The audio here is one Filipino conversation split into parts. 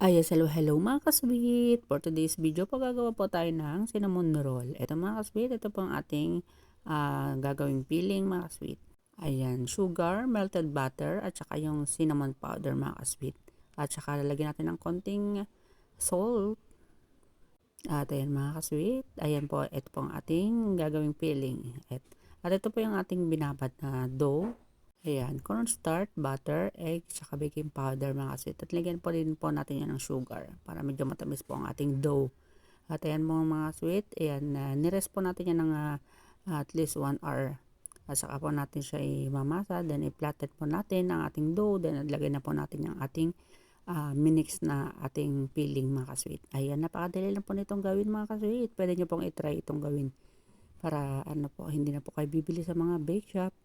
Hello mga kasweet! For today's video po gagawa po tayo ng cinnamon roll. Ito mga kasweet, ito po ang ating gagawing filling mga kasweet. Ayan, sugar, melted butter, at saka yung cinnamon powder mga kasweet. At saka lalagyan natin ng konting salt. At ayan mga kasweet, ayan po, ito po ang ating gagawing filling. At ito po yung ating binabad na dough. Ayan, cornstarch, butter, egg, saka baking powder mga kasweet. At lagyan po rin po natin yan ng sugar para medyo matamis po ang ating dough. At ayan mga sweet, ayan, nirest po natin yan ng at least 1 hour. At saka po natin siya imamasa, then i-flatten po natin ang ating dough, then lagay na po natin yung ating minix na ating filling mga kasweet. Ayan, napakadali lang po nitong gawin mga kasweet. Pwede nyo pong itry itong gawin para hindi na po kayo bibili sa mga bake shop.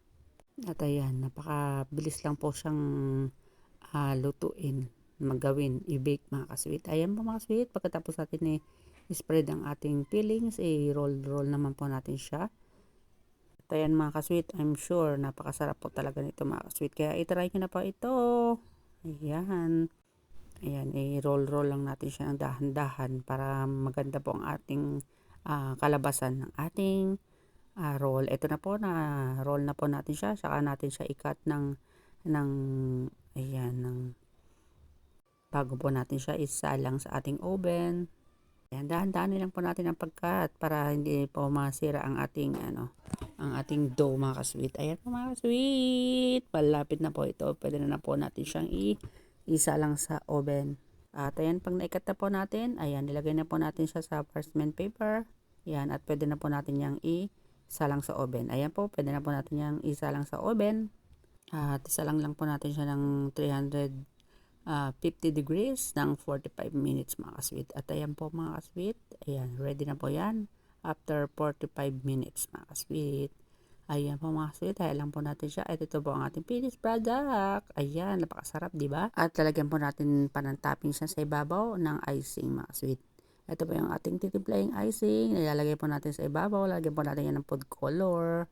At ayan, napakabilis lang po siyang lutuin, magawin, i-bake mga kasweet. Ayan po mga kasweet, pagkatapos natin i-spread ang ating fillings, roll naman po natin siya. At ayan mga kasweet, I'm sure napakasarap po talaga nito mga kasweet. Kaya itry nyo na po ito. Ayan. Ayan, i-roll lang natin siya ng dahan-dahan para maganda po ang ating kalabasan ng ating roll. Ito na po, na roll na po natin siya. Saka natin siya i-cut bago po natin siya isalang sa ating oven. Ayan, dahan-dahan lang po natin ang pag-cut para hindi po masira ang ating ang ating dough mga kasweet. Ayan po mga kasweet, palapit na po ito. Pwede na po natin siyang isalang sa oven. At ayan, pag naikat na po natin, ayan, nilagay na po natin siya sa parchment paper. Ayan, at pwede na po natin yang isalang sa oven. Ayan po, pwede na po natin yang isalang sa oven. At isalang lang po natin siya ng 350 degrees ng 45 minutes mga kasweet. At ayan po mga kasweet, ayan, ready na po yan after 45 minutes mga kasweet. Ayan po mga kasweet, ayan lang po natin siya. At ito po ang ating finished product. Ayan, napakasarap, diba? At lalagyan po natin pa ng topping siya sa ibabaw ng icing mga kasweet. Ito po yung ating titimplaying icing. Ilalagay po natin sa ibabaw. Lalagyan po natin yan ng food color.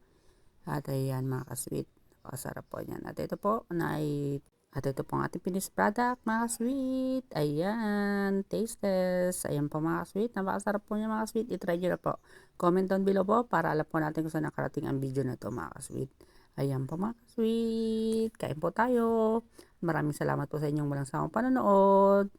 At ayan mga kasweet. Napakasarap po yan. At ito po ang ating finished product mga kasweet. Ayan. Tasteless. Ayan po mga kasweet. Napakasarap po niya mga kasweet. I-try nyo na po. Comment down below po para alam po natin kung saan nakarating ang video na to mga kasweet. Ayan po mga kasweet. Kain po tayo. Maraming salamat po sa inyong walang sawang panonood.